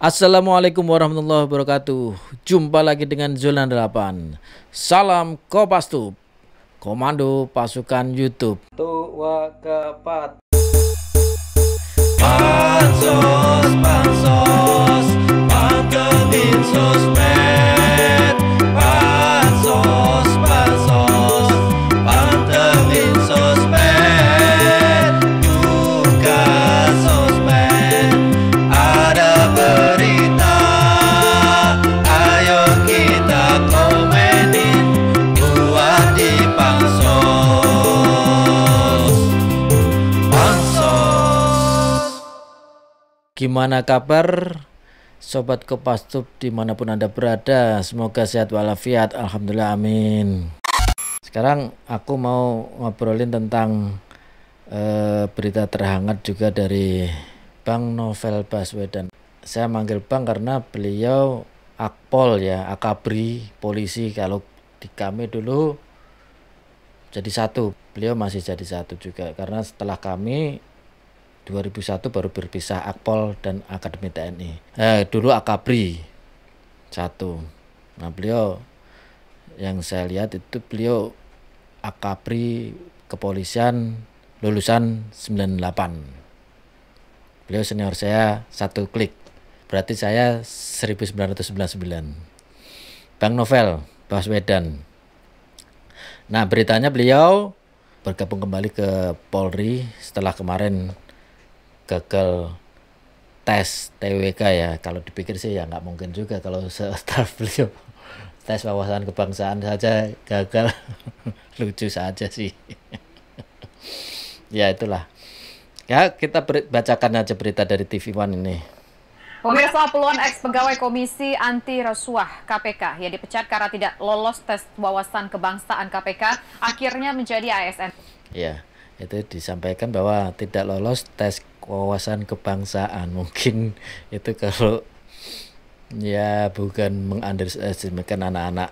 Assalamualaikum warahmatullahi wabarakatuh. Jumpa lagi dengan Zona 8. Salam Kopastus, Komando Pasukan YouTube. Tua kepat. Pansos, pansos, pantengin sosmed. Pansos, pansos, pantengin sosmed. Tugas sosmed, ada berita, ayo kita komenin, buat di pansos. Pansos. Gimana kabar Sobat Kopastus dimanapun Anda berada? Semoga sehat walafiat. Alhamdulillah, amin. Sekarang aku mau ngobrolin tentang berita terhangat juga dari Bang Novel Baswedan. Saya manggil Bang karena beliau Akpol ya, Akabri polisi. Kalau di kami dulu jadi satu, beliau masih jadi satu juga. Karena setelah kami 2001 baru berpisah Akpol dan Akademi TNI. Dulu Akabri satu. Nah beliau yang saya lihat itu beliau Akabri kepolisian lulusan 98. Beliau senior saya satu klik. Berarti saya 1999. Bang Novel Baswedan. Nah beritanya beliau bergabung kembali ke Polri setelah kemarin gagal tes TWK ya. Kalau dipikir sih ya nggak mungkin juga kalau setelah beliau tes wawasan kebangsaan saja gagal. Lucu saja sih. Ya itulah. Ya kita bacakan aja berita dari TV One ini. Pemirsa, puluhan ex-pegawai Komisi Anti Rasuah KPK yang dipecat karena tidak lolos tes wawasan kebangsaan KPK akhirnya menjadi ASN. Ya, itu disampaikan bahwa tidak lolos tes wawasan kebangsaan. Mungkin itu kalau ya bukan mengunderestimasikan anak-anak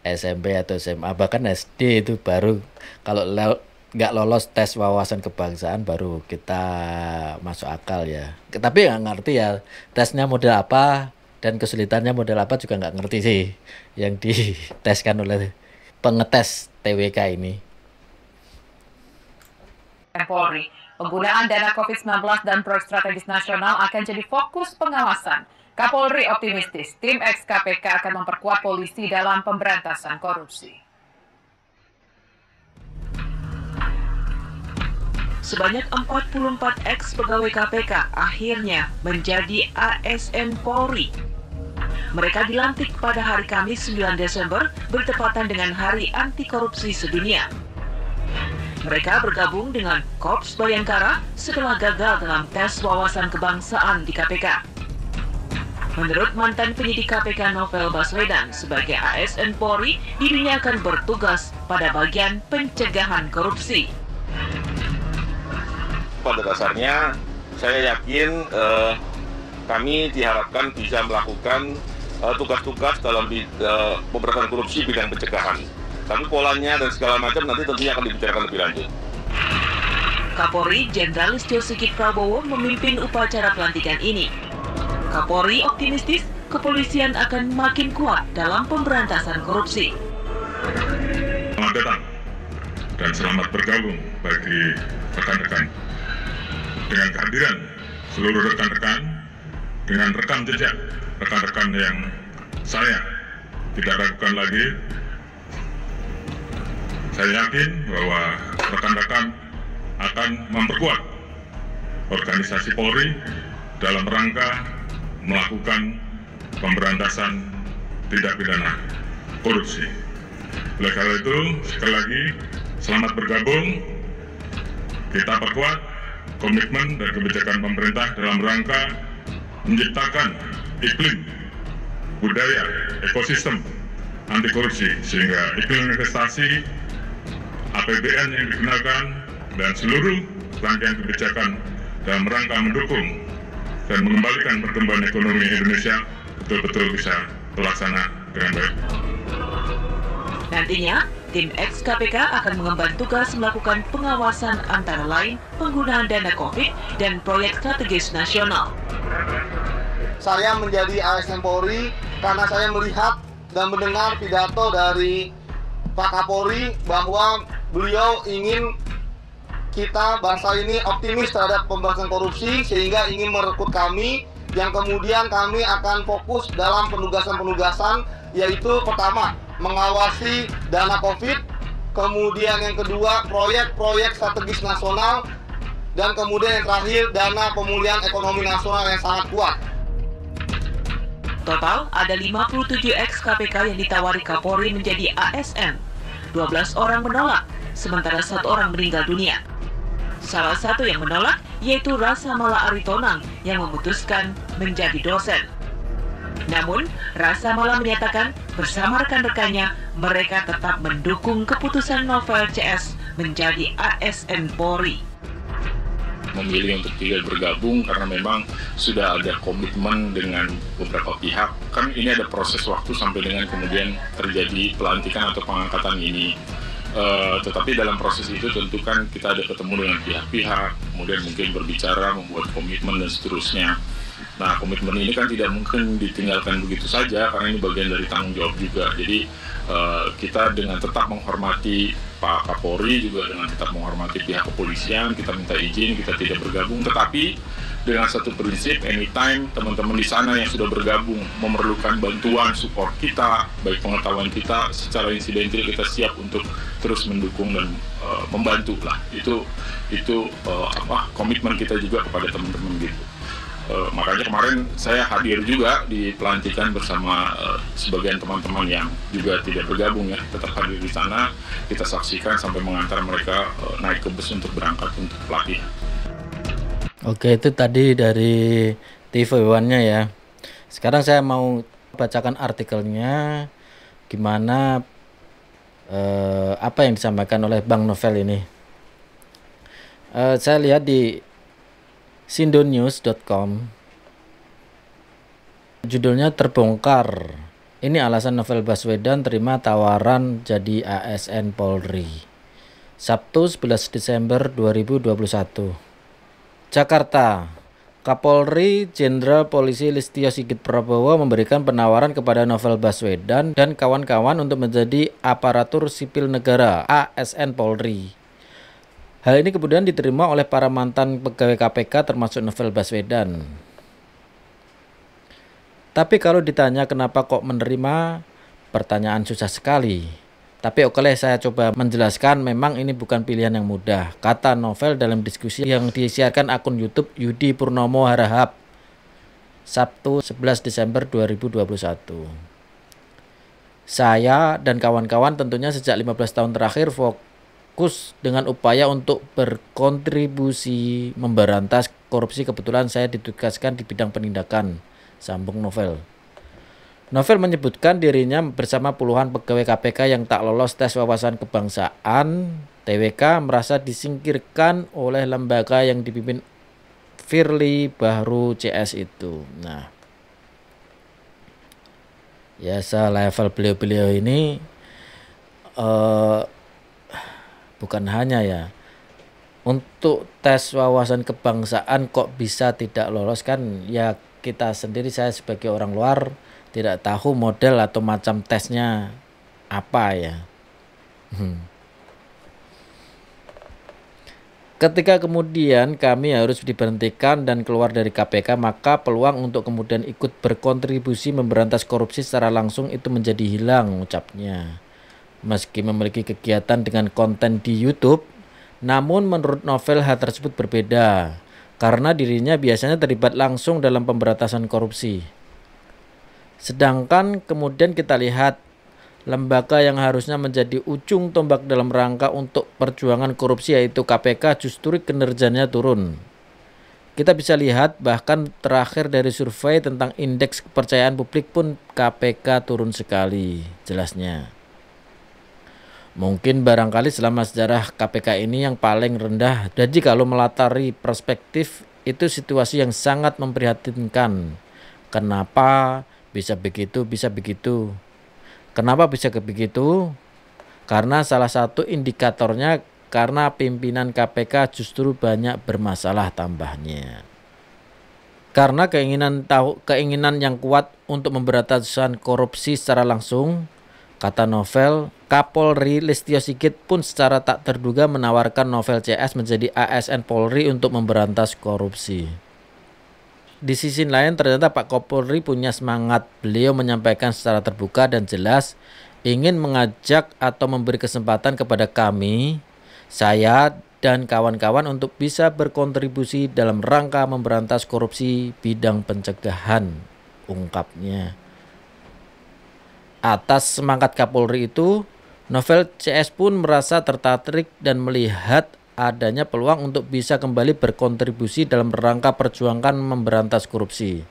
SMP atau SMA, bahkan SD itu baru kalau nggak lolos tes wawasan kebangsaan baru kita masuk akal ya. Tapi nggak ngerti ya tesnya model apa dan kesulitannya model apa juga nggak ngerti sih yang diteskan oleh pengetes TWK ini. Polri, penggunaan dana COVID-19 dan proyek strategis nasional akan jadi fokus pengawasan. Kapolri optimistis tim ex-KPK akan memperkuat polisi dalam pemberantasan korupsi. Sebanyak 44 ex-pegawai KPK akhirnya menjadi ASN Polri. Mereka dilantik pada hari Kamis 9 Desember bertepatan dengan Hari Anti Korupsi Sedunia. Mereka bergabung dengan Korps Bayangkara setelah gagal dalam tes wawasan kebangsaan di KPK. Menurut mantan penyidik KPK Novel Baswedan, sebagai ASN Polri, dirinya akan bertugas pada bagian pencegahan korupsi. Pada dasarnya, saya yakin kami diharapkan bisa melakukan tugas-tugas dalam pemberantasan korupsi bidang pencegahan. Tapi polanya dan segala macam nanti tentunya akan dibicarakan lebih lanjut. Kapolri Jenderal Listio Sigit Prabowo memimpin upacara pelantikan ini. Kapolri optimistis kepolisian akan makin kuat dalam pemberantasan korupsi. Selamat datang dan selamat bergabung bagi rekan-rekan. Dengan kehadiran seluruh rekan-rekan, dengan rekam jejak rekan-rekan yang saya tidak ragukan lagi, saya yakin bahwa rekan-rekan akan memperkuat organisasi Polri dalam rangka melakukan pemberantasan tindak pidana korupsi. Oleh karena itu, sekali lagi, selamat bergabung. Kita perkuat komitmen dan kebijakan pemerintah dalam rangka menciptakan iklim budaya ekosistem anti korupsi, sehingga iklim investasi APBN yang digunakan dan seluruh rangkaian kebijakan dalam rangka mendukung dan mengembalikan pertumbuhan ekonomi Indonesia betul-betul bisa terlaksana dengan baik. Nantinya, tim ex-KPK akan mengemban tugas melakukan pengawasan antara lain penggunaan dana COVID dan proyek strategis nasional. saya menjadi ASN Polri karena saya melihat dan mendengar pidato dari Pak Kapolri bahwa beliau ingin kita bangsa ini optimis terhadap pemberantasan korupsi sehingga ingin merekrut kami yang kemudian kami akan fokus dalam penugasan-penugasan, yaitu pertama mengawasi dana COVID, kemudian yang kedua proyek-proyek strategis nasional, dan kemudian yang terakhir dana pemulihan ekonomi nasional yang sangat kuat. Total ada 57 ex-KPK yang ditawari Kapolri menjadi ASN. 12 orang menolak, sementara 1 orang meninggal dunia. Salah satu yang menolak yaitu Rasa Mala Aritonang yang memutuskan menjadi dosen. Namun, Rasa Mala menyatakan bersama rekan-rekannya mereka tetap mendukung keputusan Novel CS menjadi ASN Polri. Memilih untuk tidak bergabung karena memang sudah ada komitmen dengan beberapa pihak. Kan ini ada proses waktu sampai dengan kemudian terjadi pelantikan atau pengangkatan ini. Tetapi dalam proses itu tentu kan kita ada ketemu dengan pihak-pihak, kemudian mungkin berbicara, membuat komitmen dan seterusnya. Nah, komitmen ini kan tidak mungkin ditinggalkan begitu saja karena ini bagian dari tanggung jawab juga. Jadi kita dengan tetap menghormati Pak Kapolri, juga dengan tetap menghormati pihak kepolisian, kita minta izin, kita tidak bergabung, tetapi dengan satu prinsip, anytime teman-teman di sana yang sudah bergabung memerlukan bantuan, support kita, baik pengetahuan kita, secara insidentil kita siap untuk terus mendukung dan membantu lah. Itu komitmen kita juga kepada teman-teman gitu. Makanya kemarin saya hadir juga di pelantikan bersama sebagian teman-teman yang juga tidak bergabung ya, tetap hadir di sana. Kita saksikan sampai mengantar mereka naik ke bus untuk berangkat untuk pelatihan. Oke, itu tadi dari TV One-nya ya. Sekarang saya mau bacakan artikelnya, gimana apa yang disampaikan oleh Bang Novel ini. Saya lihat di sindonews.com, judulnya terbongkar. Ini alasan Novel Baswedan terima tawaran jadi ASN Polri. Sabtu 11 Desember 2021. Jakarta, Kapolri Jenderal Polisi Listio Sigit Prabowo memberikan penawaran kepada Novel Baswedan dan kawan-kawan untuk menjadi aparatur sipil negara ASN Polri. Hal ini kemudian diterima oleh para mantan pegawai KPK termasuk Novel Baswedan. Tapi kalau ditanya kenapa kok menerima, pertanyaan susah sekali. Tapi oke, saya coba menjelaskan, memang ini bukan pilihan yang mudah, kata Novel dalam diskusi yang disiarkan akun YouTube Yudi Purnomo Harahap, Sabtu 11 Desember 2021. Saya dan kawan-kawan tentunya sejak 15 tahun terakhir fokus dengan upaya untuk berkontribusi memberantas korupsi. Kebetulan saya ditugaskan di bidang penindakan, sambung Novel. Novel menyebutkan dirinya bersama puluhan pegawai KPK yang tak lolos tes wawasan kebangsaan (TWK) merasa disingkirkan oleh lembaga yang dipimpin Firly Bahru CS itu. Nah, ya selevel beliau-beliau ini bukan hanya ya untuk tes wawasan kebangsaan kok bisa tidak lolos, kan ya kita sendiri, saya sebagai orang luar tidak tahu model atau macam tesnya apa ya. Ketika kemudian kami harus diberhentikan dan keluar dari KPK, maka peluang untuk kemudian ikut berkontribusi memberantas korupsi secara langsung itu menjadi hilang, ucapnya. Meski memiliki kegiatan dengan konten di YouTube, namun menurut Novel hal tersebut berbeda karena dirinya biasanya terlibat langsung dalam pemberantasan korupsi. Sedangkan kemudian kita lihat lembaga yang harusnya menjadi ujung tombak dalam rangka untuk perjuangan korupsi yaitu KPK justru kinerjanya turun. Kita bisa lihat bahkan terakhir dari survei tentang indeks kepercayaan publik pun KPK turun sekali, jelasnya. Mungkin barangkali selama sejarah KPK ini yang paling rendah. Jadi kalau melatari perspektif itu situasi yang sangat memprihatinkan. Kenapa bisa begitu, bisa begitu? Kenapa bisa begitu? Karena salah satu indikatornya karena pimpinan KPK justru banyak bermasalah, tambahnya. Karena keinginan yang kuat untuk memberantasan korupsi secara langsung, kata Novel, Kapolri Listio Sigit pun secara tak terduga menawarkan Novel CS menjadi ASN Polri untuk memberantas korupsi. Di sisi lain ternyata Pak Kapolri punya semangat. Beliau menyampaikan secara terbuka dan jelas ingin mengajak atau memberi kesempatan kepada kami, saya dan kawan-kawan untuk bisa berkontribusi dalam rangka memberantas korupsi bidang pencegahan, ungkapnya. Atas semangat Kapolri itu, Novel CS pun merasa tertarik dan melihat adanya peluang untuk bisa kembali berkontribusi dalam rangka perjuangan memberantas korupsi.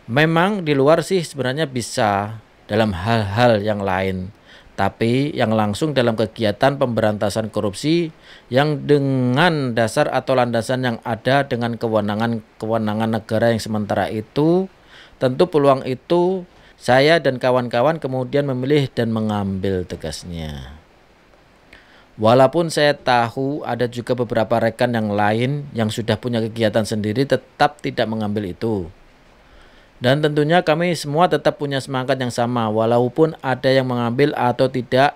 Memang di luar sih sebenarnya bisa dalam hal-hal yang lain, tapi yang langsung dalam kegiatan pemberantasan korupsi yang dengan dasar atau landasan yang ada dengan kewenangan negara yang sementara itu, tentu peluang itu saya dan kawan-kawan kemudian memilih dan mengambil, tegasnya. Walaupun saya tahu ada juga beberapa rekan yang lain yang sudah punya kegiatan sendiri tetap tidak mengambil itu. Dan tentunya kami semua tetap punya semangat yang sama. Walaupun ada yang mengambil atau tidak,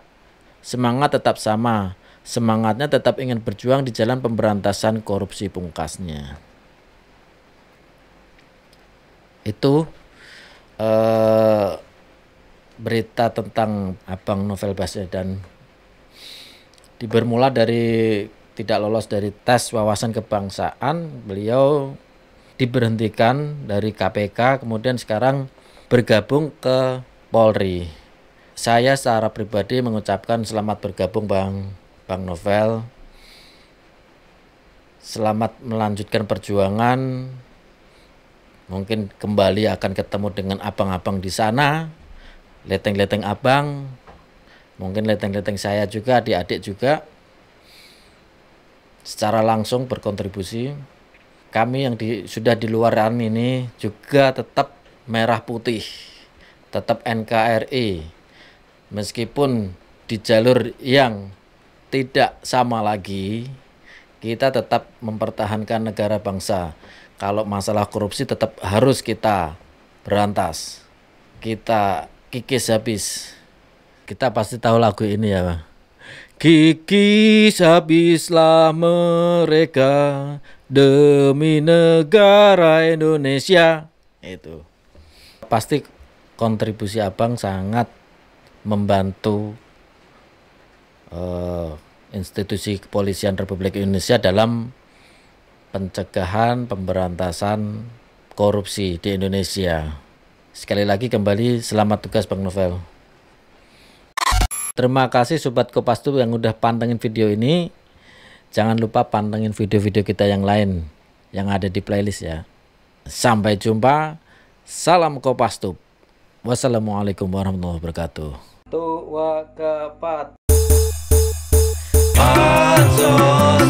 semangat tetap sama. Semangatnya tetap ingin berjuang di jalan pemberantasan korupsi, pungkasnya. Itu berita tentang Abang Novel Baswedan. Bermula dari tidak lolos dari tes wawasan kebangsaan, beliau diberhentikan dari KPK, kemudian sekarang bergabung ke Polri. Saya secara pribadi mengucapkan selamat bergabung Bang Novel. Selamat melanjutkan perjuangan. Mungkin kembali akan ketemu dengan abang-abang di sana, leteng-leteng abang, mungkin leteng-leteng saya juga, adik-adik juga, secara langsung berkontribusi. Kami yang sudah di luaran ini juga tetap merah putih, tetap NKRI, meskipun di jalur yang tidak sama lagi, kita tetap mempertahankan negara bangsa. Kalau masalah korupsi tetap harus kita berantas, kita kikis habis. Kita pasti tahu lagu ini ya, Bang. Kikis habislah mereka demi negara Indonesia. Itu pasti kontribusi abang sangat membantu institusi kepolisian Republik Indonesia dalam pencegahan, pemberantasan korupsi di Indonesia. Sekali lagi kembali selamat tugas Bang Novel. Terima kasih Sobat Kopastus yang udah pantengin video ini. Jangan lupa pantengin video-video kita yang lain yang ada di playlist ya. Sampai jumpa. Salam Kopastus. Wassalamualaikum warahmatullahi wabarakatuh. Tua kepat. Pansos.